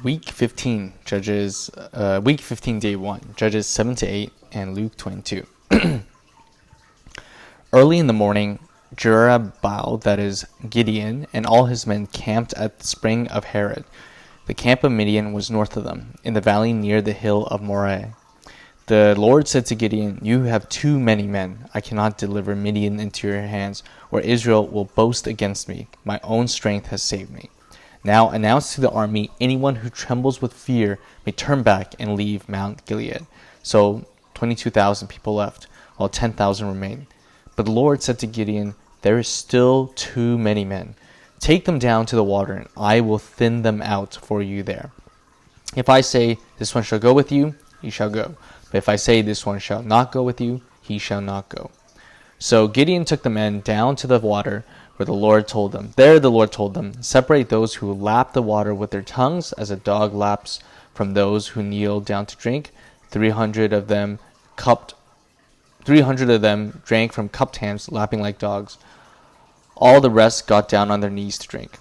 Week 15, Week 15, Day 1, Judges 7 to 8, and Luke 22. Early in the morning, Jerubbaal, that is Gideon, and all his men camped at the spring of Harod. The camp of Midian was north of them, in the valley near the hill of Moreh. The Lord said to Gideon, "You have too many men. I cannot deliver Midian into your hands, or Israel will boast against me. My own strength has saved me. Now announce to the army, anyone who trembles with fear may turn back and leave Mount Gilead." So 22,000 people left, while 10,000 remained. But the Lord said to Gideon, "There is still too many men. Take them down to the water, and I will thin them out for you there. If I say, 'This one shall go with you,' he shall go. But if I say, 'This one shall not go with you,' he shall not go." So Gideon took the men down to the water where the Lord told them. There the Lord told them, "Separate those who lap the water with their tongues, as a dog laps, from those who kneel down to drink." 300 of them drank from cupped hands, lapping like dogs. All the rest got down on their knees to drink.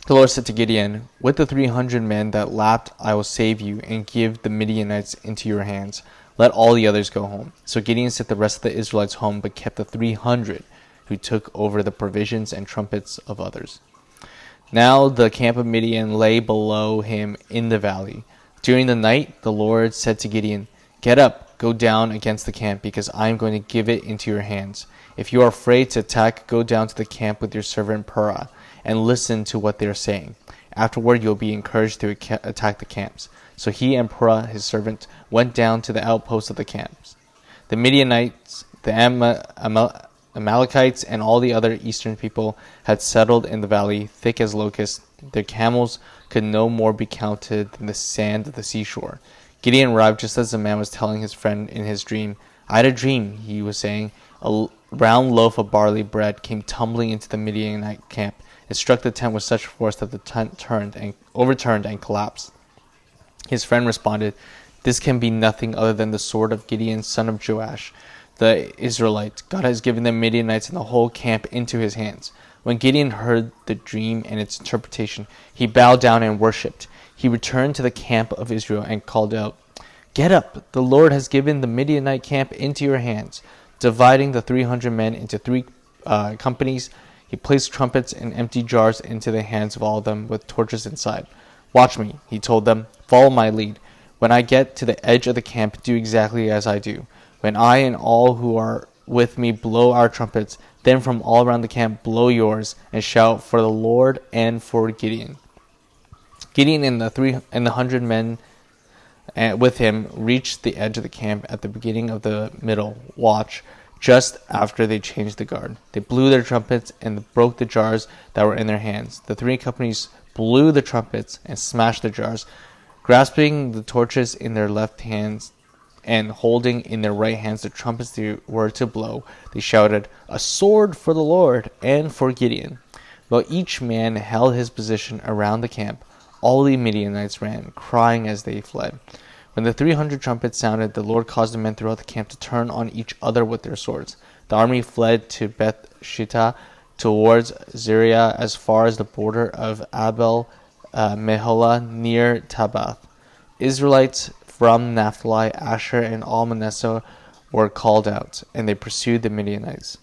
The Lord said to Gideon, "With the 300 men that lapped, I will save you and give the Midianites into your hands. Let all the others go home." So Gideon sent the rest of the Israelites home, but kept the 300 who took over the provisions and trumpets of others. Now the camp of Midian lay below him in the valley. During the night, the Lord said to Gideon, "Get up, go down against the camp, because I am going to give it into your hands. If you are afraid to attack, go down to the camp with your servant Purah, and listen to what they are saying. Afterward, you will be encouraged to attack the camps." So he and Purah, his servant, went down to the outposts of the camps. The Midianites, the Amalekites, and all the other eastern people had settled in the valley, thick as locusts. Their camels could no more be counted than the sand of the seashore. Gideon arrived just as the man was telling his friend in his dream. "I had a dream," he was saying. "A round loaf of barley bread came tumbling into the Midianite camp. It struck the tent with such force that the tent overturned and collapsed." His friend responded, "This can be nothing other than the sword of Gideon, son of Joash, the Israelite. God has given the Midianites and the whole camp into his hands." When Gideon heard the dream and its interpretation, he bowed down and worshipped. He returned to the camp of Israel and called out, "Get up! The Lord has given the Midianite camp into your hands." Dividing the 300 men into three companies, he placed trumpets and empty jars into the hands of all of them with torches inside. "Watch me," he told them. "Follow my lead. When I get to the edge of the camp, do exactly as I do. When I and all who are with me blow our trumpets, then from all around the camp blow yours, and shout for the Lord and for Gideon." Gideon and the 100 men with him reached the edge of the camp at the beginning of the middle watch, just after they changed the guard. They blew their trumpets and broke the jars that were in their hands. The three companies blew the trumpets and smashed the jars. Grasping the torches in their left hands and holding in their right hands the trumpets they were to blow, they shouted, "A sword for the Lord and for Gideon." While each man held his position around the camp, all the Midianites ran, crying as they fled. When the 300 trumpets sounded, the Lord caused the men throughout the camp to turn on each other with their swords. The army fled to Beth Shittah towards Zeriah as far as the border of Abel Meholah near Tabbath. Israelites from Naphtali, Asher, and all Manasseh were called out, and they pursued the Midianites.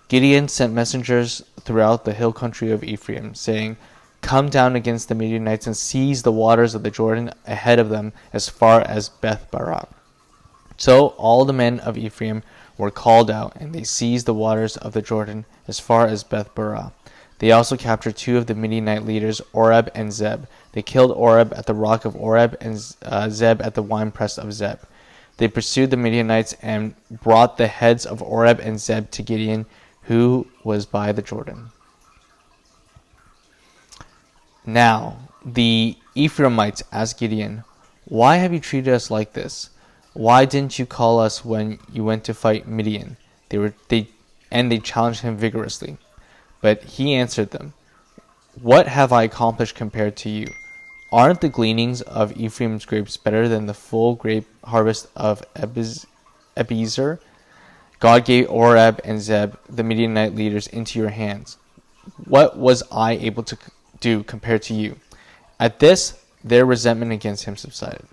Gideon sent messengers throughout the hill country of Ephraim, saying, "Come down against the Midianites and seize the waters of the Jordan ahead of them as far as Beth-barah." So all the men of Ephraim were called out, and they seized the waters of the Jordan as far as Beth-barah. They also captured 2 of the Midianite leaders, Oreb and Zeb. They killed Oreb at the rock of Oreb and Zeb at the winepress of Zeb. They pursued the Midianites and brought the heads of Oreb and Zeb to Gideon, who was by the Jordan. Now the Ephraimites asked Gideon, "Why have you treated us like this? Why didn't you call us when you went to fight Midian?" They challenged him vigorously. But he answered them, "What have I accomplished compared to you? Aren't the gleanings of Ephraim's grapes better than the full grape harvest of Abiezer? God gave Oreb and Zeb, the Midianite leaders, into your hands. What was I able to do compared to you?" At this, their resentment against him subsided.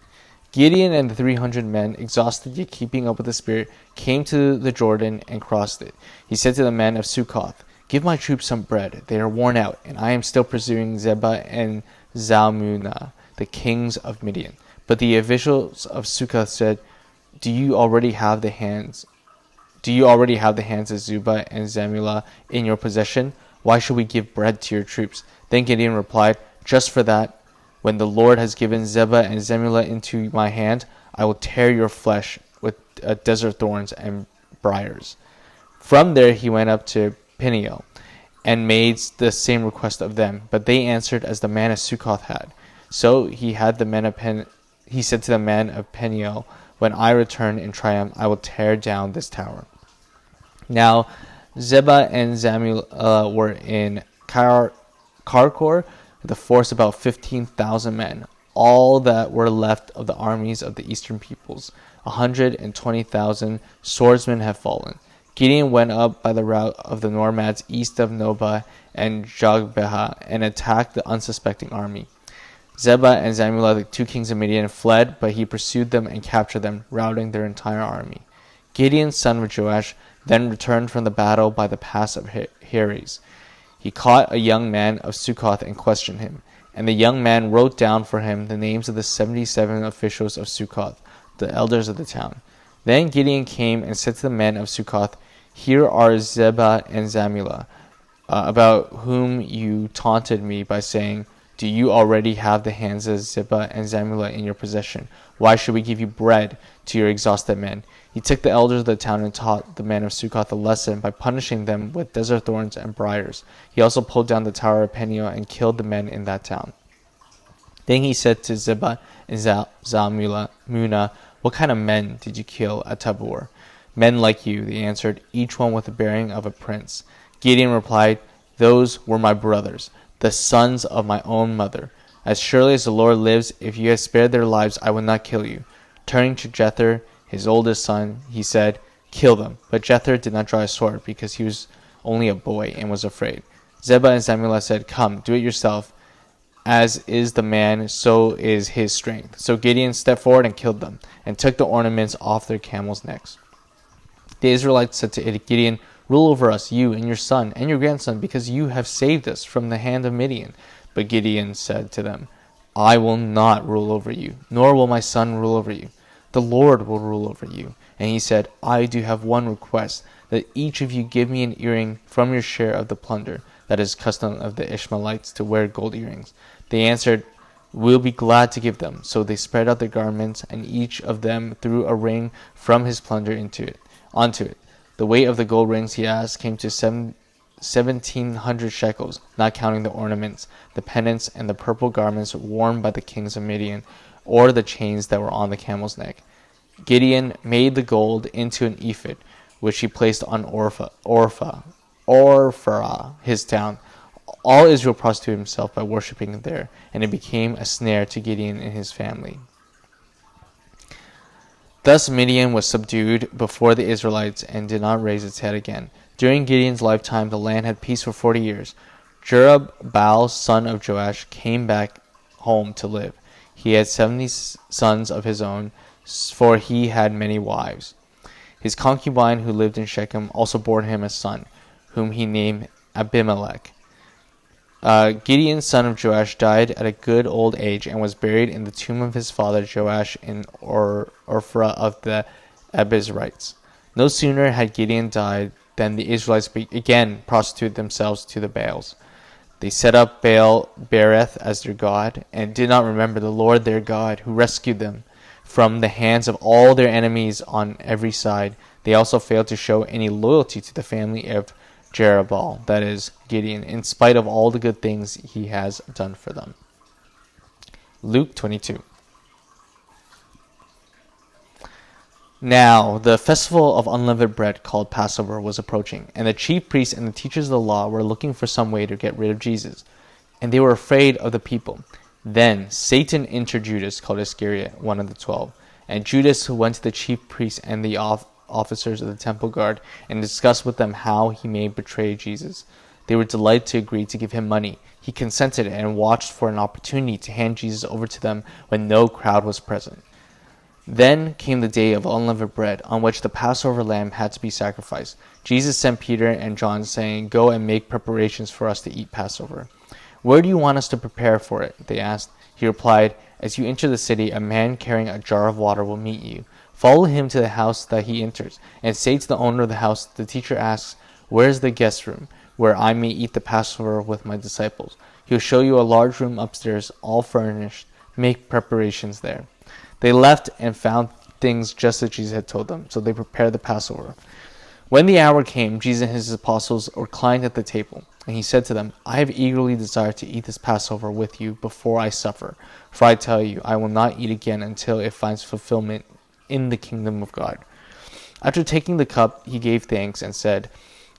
Gideon and the 300 men, exhausted yet keeping up with the Spirit, came to the Jordan and crossed it. He said to the men of Sukkoth, "Give my troops some bread. They are worn out, and I am still pursuing Zebah and Zalmunna, the kings of Midian." But the officials of Sukkoth said, Do you already have the hands of Zebah and Zalmunna in your possession? Why should we give bread to your troops?" Then Gideon replied, "Just for that, when the Lord has given Zebah and Zalmunna into my hand, I will tear your flesh with desert thorns and briars." From there he went up to Peniel and made the same request of them, but they answered as the man of Sukkoth had. So he said to the man of Peniel, "When I return in triumph, I will tear down this tower." Now Zebah and Zalmunna were in Karkor, with a force about 15,000 men, all that were left of the armies of the eastern peoples. 120,000 swordsmen have fallen. Gideon went up by the route of the nomads east of Nobah and Jogbehah and attacked the unsuspecting army. Zebah and Zalmunna, the two kings of Midian, fled, but he pursued them and captured them, routing their entire army. Gideon, son of Joash, then returned from the battle by the pass of Heres. He caught a young man of Sukkoth and questioned him, and the young man wrote down for him the names of the 77 officials of Sukkoth, the elders of the town. Then Gideon came and said to the men of Sukkoth, "Here are Zebah and Zalmunna, about whom you taunted me by saying, 'Do you already have the hands of Zebah and Zalmunna in your possession? Why should we give you bread to your exhausted men?'" He took the elders of the town and taught the men of Sukkoth a lesson by punishing them with desert thorns and briars. He also pulled down the tower of Peniel and killed the men in that town. Then he said to Zebah and Zalmunna, "What kind of men did you kill at Tabor?" "Men like you," they answered, "each one with the bearing of a prince." Gideon replied, "Those were my brothers, the sons of my own mother. As surely as the Lord lives, if you had spared their lives, I would not kill you." Turning to Jether, his oldest son, he said, "Kill them." But Jether did not draw his sword, because he was only a boy and was afraid. Zebah and Zalmunna said, "Come, do it yourself. As is the man, so is his strength." So Gideon stepped forward and killed them, and took the ornaments off their camels' necks. The Israelites said to Gideon, "Rule over us, you and your son and your grandson, because you have saved us from the hand of Midian." But Gideon said to them, "I will not rule over you, nor will my son rule over you. The Lord will rule over you." And he said, "I do have one request, that each of you give me an earring from your share of the plunder. That is custom of the Ishmaelites to wear gold earrings." They answered, "We'll be glad to give them." So they spread out their garments, and each of them threw a ring from his plunder onto it. The weight of the gold rings he asked came to 1,700 shekels, not counting the ornaments, the pendants, and the purple garments worn by the kings of Midian, or the chains that were on the camel's neck. Gideon made the gold into an ephod, which he placed on Orphah, his town. All Israel prostituted himself by worshipping there, and it became a snare to Gideon and his family. Thus Midian was subdued before the Israelites and did not raise its head again. During Gideon's lifetime, the land had peace for 40 years. Jerubbaal, son of Joash, came back home to live. He had 70 sons of his own, for he had many wives. His concubine, who lived in Shechem, also bore him a son, whom he named Abimelech. Gideon, son of Joash, died at a good old age and was buried in the tomb of his father Joash in Ophrah of the Abiezrites. No sooner had Gideon died than the Israelites again prostituted themselves to the Baals. They set up Baal Berith as their god, and did not remember the Lord their God, who rescued them from the hands of all their enemies on every side. They also failed to show any loyalty to the family of Jerubbaal, that is, Gideon, in spite of all the good things he has done for them. Luke 22. Now the festival of unleavened bread called Passover was approaching, and the chief priests and the teachers of the law were looking for some way to get rid of Jesus, and they were afraid of the people. Then Satan entered Judas, called Iscariot, one of the 12. And Judas went to the chief priests and the officers of the temple guard and discussed with them how he may betray Jesus. They were delighted to agree to give him money. He consented and watched for an opportunity to hand Jesus over to them when no crowd was present. Then came the day of unleavened bread, on which the Passover lamb had to be sacrificed. Jesus sent Peter and John, saying, "Go and make preparations for us to eat Passover." "Where do you want us to prepare for it?" they asked. He replied, "As you enter the city, a man carrying a jar of water will meet you. Follow him to the house that he enters, and say to the owner of the house, 'The teacher asks, where is the guest room, where I may eat the Passover with my disciples?' He'll show you a large room upstairs, all furnished. Make preparations there." They left and found things just as Jesus had told them, so they prepared the Passover. When the hour came, Jesus and his apostles reclined at the table, and he said to them, "I have eagerly desired to eat this Passover with you before I suffer. For I tell you, I will not eat again until it finds fulfillment in the kingdom of God." After taking the cup, he gave thanks and said,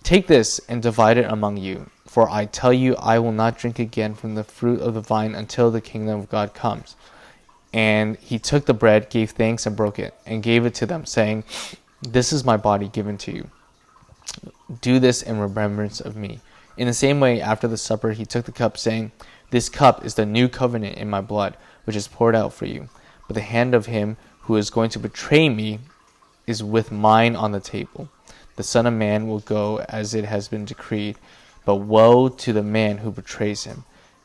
"Take this and divide it among you. For I tell you, I will not drink again from the fruit of the vine until the kingdom of God comes." And he took the bread, gave thanks, and broke it, and gave it to them, saying, "This is my body given to you. Do this in remembrance of me." In the same way, after the supper, he took the cup, saying, "This cup is the new covenant in my blood, which is poured out for you. But the hand of him who is going to betray me is with mine on the table. The Son of Man will go as it has been decreed, but woe to the man who betrays him."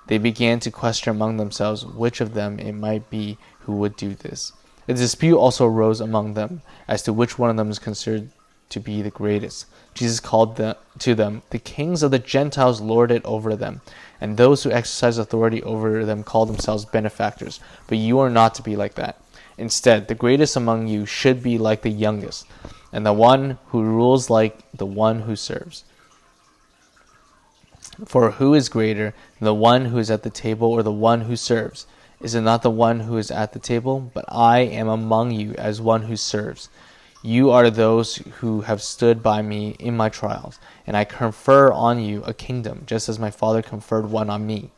They began to question among themselves which of them it might be who would do this. A dispute also arose among them as to which one of them is considered to be the greatest. Jesus called to them, "The kings of the Gentiles lord it over them, and those who exercise authority over them call themselves benefactors. But you are not to be like that. Instead, the greatest among you should be like the youngest, and the one who rules like the one who serves. For who is greater, the one who is at the table or the one who serves? Is it not the one who is at the table? But I am among you as one who serves. You are those who have stood by me in my trials, and I confer on you a kingdom, just as my Father conferred one on me,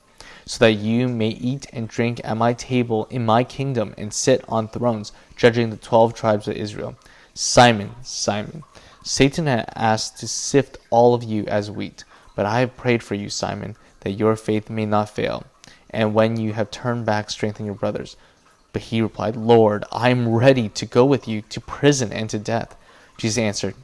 so that you may eat and drink at my table in my kingdom and sit on thrones, judging the 12 tribes of Israel. Simon, Simon, Satan had asked to sift all of you as wheat. But I have prayed for you, Simon, that your faith may not fail. And when you have turned back, strengthen your brothers." But he replied, "Lord, I am ready to go with you to prison and to death." Jesus answered,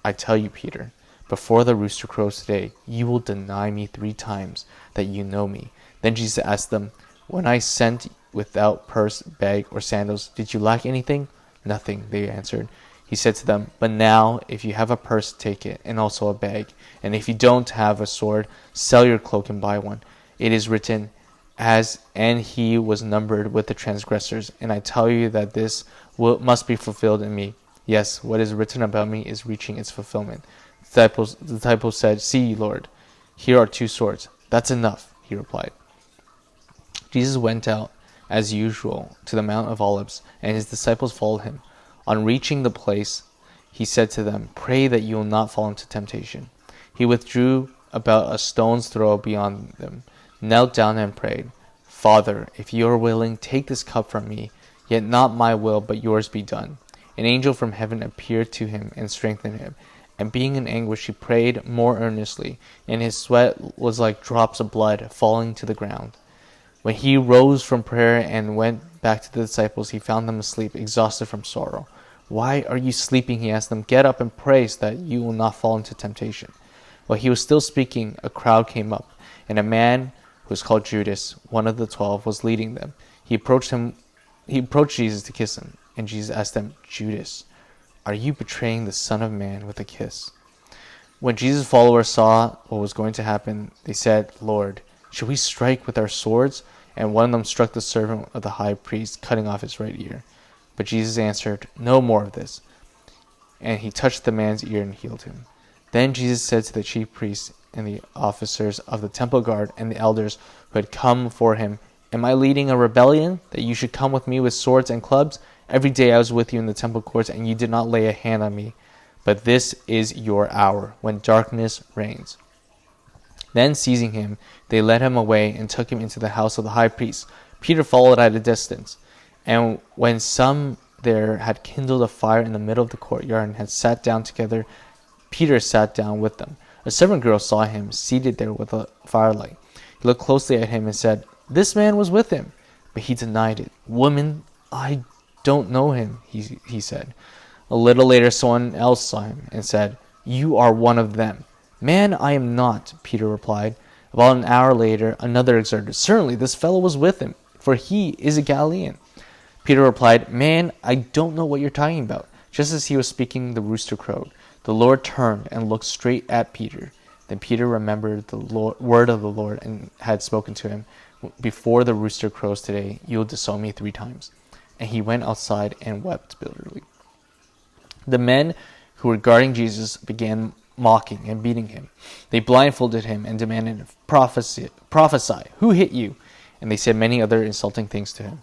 "I tell you, Peter, before the rooster crows today, you will deny me 3 times that you know me." Then Jesus asked them, "When I sent without purse, bag, or sandals, did you lack anything?" "Nothing," they answered. He said to them, "But now, if you have a purse, take it, and also a bag. And if you don't have a sword, sell your cloak and buy one. It is written, and he was numbered with the transgressors. And I tell you that this must be fulfilled in me. Yes, what is written about me is reaching its fulfillment." The disciples said, "See, Lord, here are 2 swords." "That's enough," he replied. Jesus went out, as usual, to the Mount of Olives, and his disciples followed him. On reaching the place, he said to them, "Pray that you will not fall into temptation." He withdrew about a stone's throw beyond them, knelt down and prayed, "Father, if you are willing, take this cup from me, yet not my will, but yours be done." An angel from heaven appeared to him and strengthened him. And being in anguish, he prayed more earnestly, and his sweat was like drops of blood falling to the ground. When he rose from prayer and went back to the disciples, he found them asleep, exhausted from sorrow. "Why are you sleeping?" he asked them. "Get up and pray so that you will not fall into temptation." While he was still speaking, a crowd came up, and a man who was called Judas, one of the 12, was leading them. He approached Jesus to kiss him, and Jesus asked him, "Judas, are you betraying the Son of Man with a kiss?" When Jesus' followers saw what was going to happen, they said, "Lord, should we strike with our swords?" And one of them struck the servant of the high priest, cutting off his right ear. But Jesus answered, "No more of this." And he touched the man's ear and healed him. Then Jesus said to the chief priests and the officers of the temple guard and the elders who had come for him, "Am I leading a rebellion, that you should come with me with swords and clubs? Every day I was with you in the temple courts, and you did not lay a hand on me. But this is your hour, when darkness reigns." Then seizing him, they led him away and took him into the house of the high priest. Peter followed at a distance. And when some there had kindled a fire in the middle of the courtyard and had sat down together, Peter sat down with them. A servant girl saw him seated there with a firelight. He looked closely at him and said, "This man was with him." But he denied it. "Woman, I don't know him," he said. A little later someone else saw him and said, "You are one of them." "Man, I am not," Peter replied. About an hour later another exhorted, "Certainly this fellow was with him, for he is a Galilean." Peter replied, "Man, I don't know what you're talking about." Just as he was speaking, the rooster crowed. The Lord turned and looked straight at Peter. Then Peter remembered the word of the Lord and had spoken to him, "Before the rooster crows today, you'll disown me 3 times." And he went outside and wept bitterly. The men who were guarding Jesus began mocking and beating him. They blindfolded him and demanded, Prophesy, who hit you?" And they said many other insulting things to him.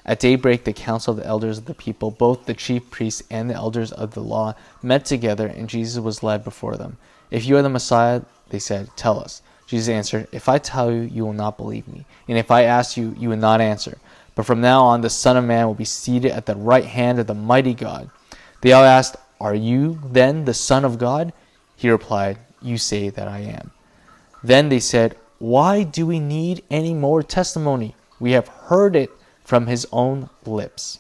At daybreak, the council of the elders of the people, both the chief priests and the elders of the law, met together, and Jesus was led before them. "If you are the Messiah," they said, "tell us." Jesus answered, "If I tell you, you will not believe me. And if I ask you, you will not answer. But from now on, the Son of Man will be seated at the right hand of the mighty God." They all asked, "Are you then the Son of God?" He replied, "You say that I am." Then they said, "Why do we need any more testimony? We have heard it from his own lips."